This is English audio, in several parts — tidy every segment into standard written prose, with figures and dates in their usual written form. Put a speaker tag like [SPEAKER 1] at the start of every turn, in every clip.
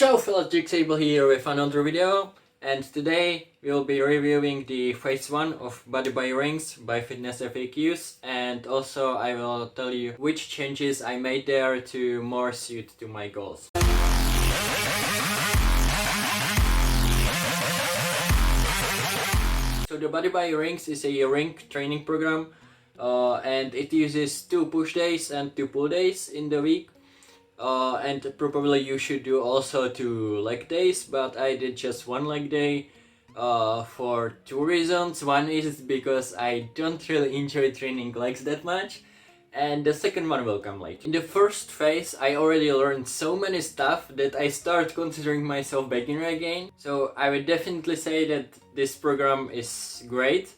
[SPEAKER 1] Ciao fellow Jigsaw here with another video, and today we'll be reviewing the phase 1 of Body by Rings by FitnessFAQs, and also I will tell you which changes I made there to more suit to my goals. So the Body by Rings is a ring training program, and it uses 2 push days and 2 pull days in the week. And probably you should do also 2 leg days, but I did just 1 leg day for 2 reasons. One is because I don't really enjoy training legs that much, and the second one will come later. In the first phase I already learned so many stuff that I start considering myself beginner again, so I would definitely say that this program is great.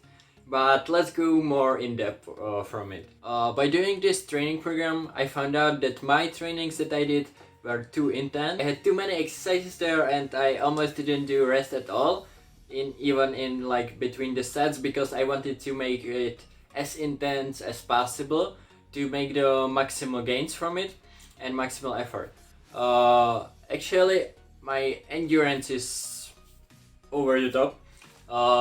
[SPEAKER 1] But let's go more in depth from it. By doing this training program, I found out that my trainings that I did were too intense. I had too many exercises there, and I almost didn't do rest at all, even in like between the sets, because I wanted to make it as intense as possible to make the maximal gains from it and maximal effort. Actually, my endurance is over the top.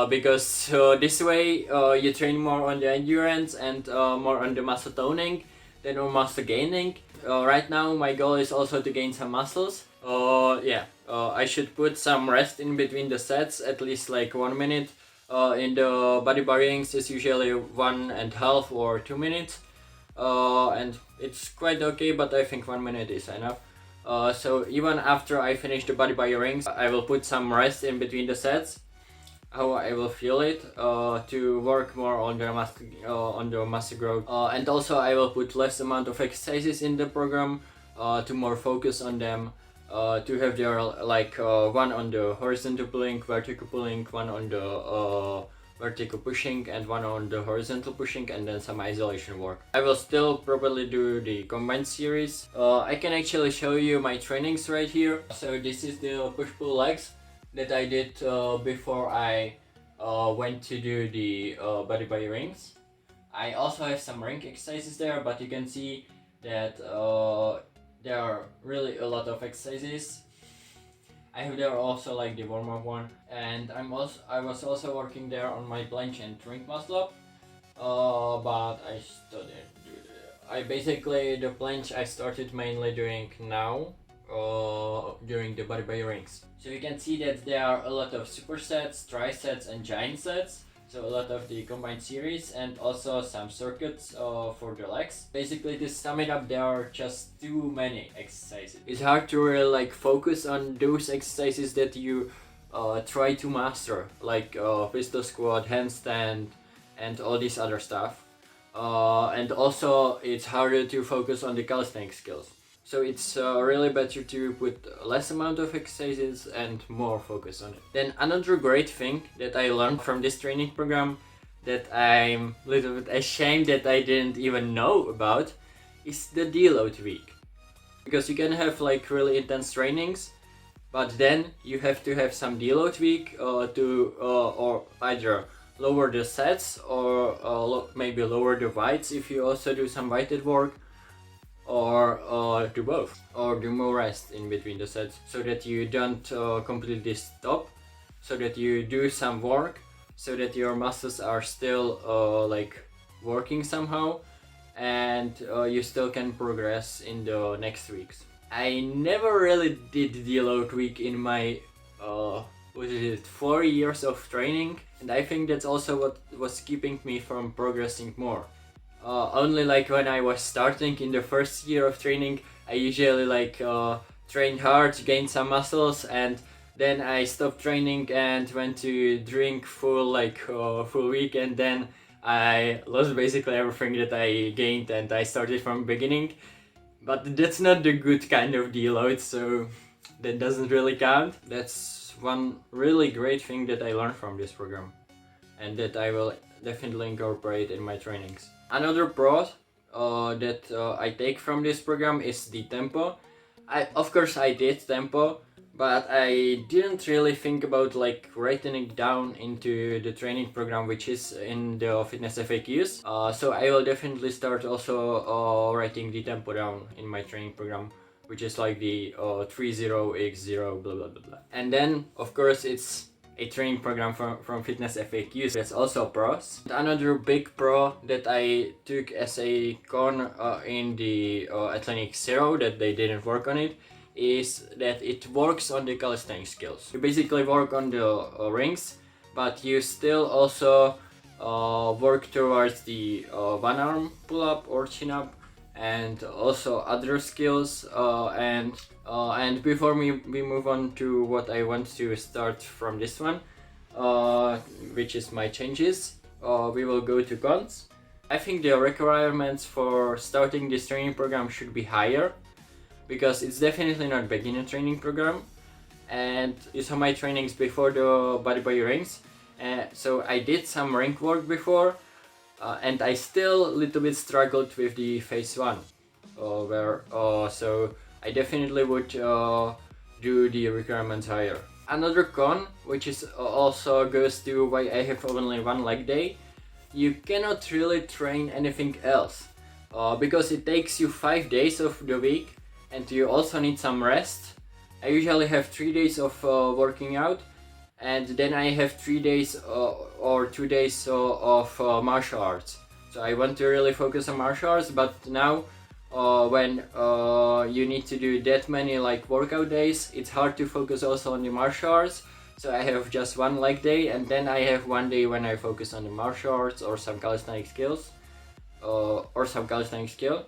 [SPEAKER 1] Because this way you train more on the endurance and more on the muscle toning than on muscle gaining. Right now my goal is also to gain some muscles. I should put some rest in between the sets, at least like 1 minute. In the body by rings is usually 1.5 or 2 minutes, and it's quite okay, but I think 1 minute is enough. So even after I finish the body by rings, I will put some rest in between the sets, how I will feel it, to work more on the muscle growth, and also I will put less amount of exercises in the program to more focus on them, to have their like one on the horizontal pulling, vertical pulling, one on the vertical pushing, and one on the horizontal pushing, and then some isolation work. I will still probably do the combined series. I can actually show you my trainings right here. So this is the push-pull legs that I did before I went to do the body by rings. I also have some ring exercises there, but you can see that there are really a lot of exercises. I have there also like the warm-up one, and I was also working there on my planche and ring muscle up, but I still didn't do it. The planche I started mainly doing now, during the body by rings. So you can see that there are a lot of supersets, trisets, and giant sets. So a lot of the combined series, and also some circuits for the legs. Basically, to sum it up, there are just too many exercises. It's hard to really like focus on those exercises that you try to master, like pistol squat, handstand, and all this other stuff. And also it's harder to focus on the calisthenics skills. So it's really better to put less amount of exercises and more focus on it. Then another great thing that I learned from this training program that I'm a little bit ashamed that I didn't even know about is the deload week. Because you can have like really intense trainings, but then you have to have some deload week or either lower the sets or maybe lower the weights if you also do some weighted work, or do both, or do more rest in between the sets, so that you don't completely stop, so that you do some work, so that your muscles are still like working somehow, and you still can progress in the next weeks. I never really did deload week in my 4 years of training, and I think that's also what was keeping me from progressing more. Only like when I was starting in the first year of training, I usually like trained hard to gain some muscles, and then I stopped training and went to drink full week, and then I lost basically everything that I gained, and I started from the beginning. But that's not the good kind of deload, so that doesn't really count. That's one really great thing that I learned from this program, and that I will definitely incorporate in my trainings. Another pro that I take from this program is the tempo. Of course I did tempo, but I didn't really think about like writing it down into the training program, which is in the fitness FAQs. So I will definitely start also writing the tempo down in my training program. which is like the 30x0 blah blah blah blah. And then of course it's a training program from FitnessFAQs. That's also pros. Another big pro that I took as a con in the Athletics Zero that they didn't work on it is that it works on the calisthenics skills. You basically work on the rings, but you still also work towards the one arm pull up or chin up, and also other skills. And before we move on to what I want to start from this one, which is my changes, we will go to cons. I think the requirements for starting this training program should be higher, because it's definitely not beginner training program. And you saw my trainings before the body by rings, so I did some rank work before, and I still a little bit struggled with the phase 1, so I definitely would do the requirements higher. Another con, which is also goes to why I have only one leg day, you cannot really train anything else, because it takes you 5 days of the week, and you also need some rest. I usually have 3 days of working out, and then I have 3 days or 2 days of martial arts. So I want to really focus on martial arts, but now when you need to do that many like workout days, it's hard to focus also on the martial arts. So I have just one leg day, and then I have 1 day when I focus on the martial arts or some calisthenic skills, or some calisthenic skill.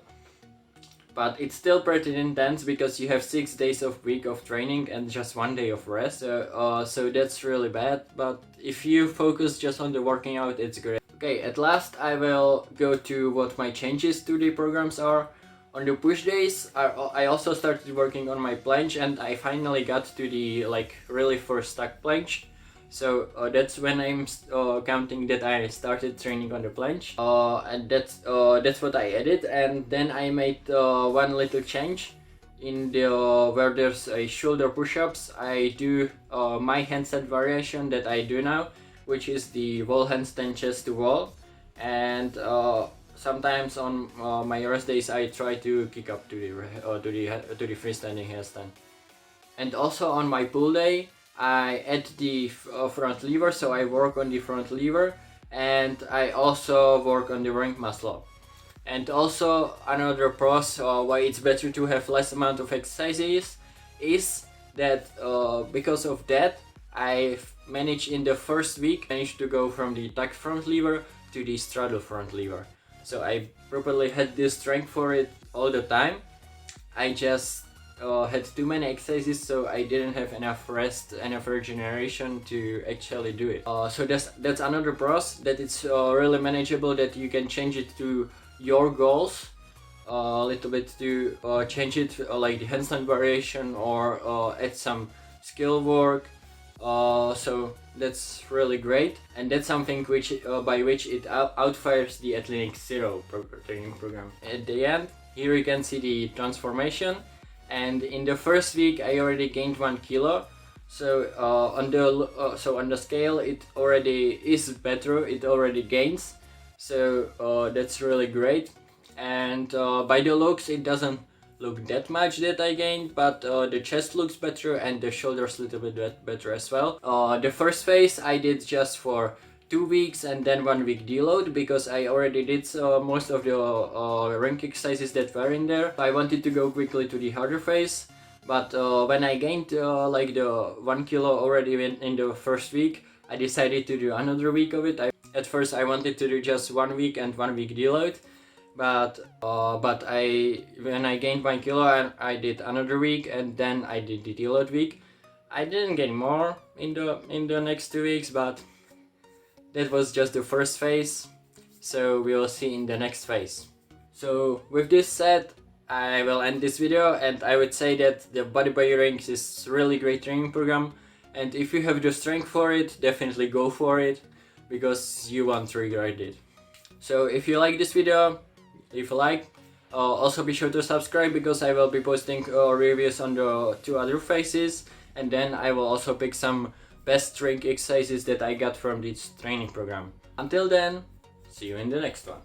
[SPEAKER 1] But it's still pretty intense because you have 6 days of week of training and just 1 day of rest. So that's really bad. But if you focus just on the working out, it's great. Okay, at last I will go to what my changes to the programs are. On the push days, I also started working on my planche, and I finally got to the like really first stack planche. So that's when I'm counting that I started training on the planche, and that's what I added. And then I made one little change in the where there's a shoulder push-ups. I do my handstand variation that I do now, which is the wall handstand chest to wall, and sometimes on my rest days I try to kick up to the freestanding handstand. And also on my pull day, I add the front lever, so I work on the front lever, and I also work on the ring muscle. And also another pros why it's better to have less amount of exercises is that because of that I managed in the first week to go from the tucked front lever to the straddle front lever. So I properly had the strength for it all the time. I just had too many exercises, so I didn't have enough rest, enough regeneration to actually do it. So that's another pros, that it's really manageable, that you can change it to your goals a little bit, to change it like the handstand variation, or add some skill work. So that's really great, and that's something which by which it outfires the Athletics Zero training program. At the end, here you can see the transformation. And in the first week I already gained 1 kilo, so on the scale it already is better, it already gains, so that's really great. And by the looks it doesn't look that much that I gained, but the chest looks better and the shoulders a little bit better as well. The first phase I did just for 2 weeks and then 1 week deload, because I already did most of the rank exercises that were in there. I wanted to go quickly to the harder phase, but when I gained like the 1 kilo already in the first week, I decided to do another week of it. At first I wanted to do just 1 week and 1 week deload, but when I gained 1 kilo I did another week, and then I did the deload week. I didn't gain more in the next 2 weeks, but that was just the first phase, so we will see in the next phase. So with this said, I will end this video, and I would say that the Body by Rings is really great training program, and if you have the strength for it, definitely go for it, because you won't regret it. So if you like this video, leave a like. Also be sure to subscribe, because I will be posting reviews on the 2 other phases, and then I will also pick some best strength exercises that I got from this training program. Until then, see you in the next one.